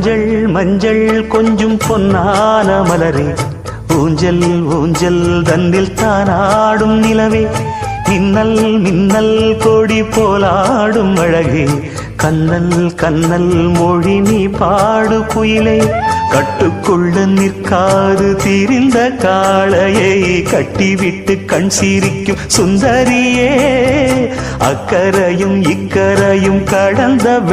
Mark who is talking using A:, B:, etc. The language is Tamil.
A: மஞ்சள் மஞ்சள் கொஞ்சம் பொன்னான மலரே, ஊஞ்சல் ஊஞ்சல் தன்னில் தானாடும் நிலவே, மின்னல் மின்னல் கொடி போலாடும் அழகே, கண்ணல் கண்ணல் மொழி நீ பாடு குயிலே, கட்டுக்குள்ள நிற்காது திரிந்த காளையை கட்டிவிட்டு கண் சிரிக்கும் சுந்தரியே, அக்கரையும் இக்கரையும் கடந்த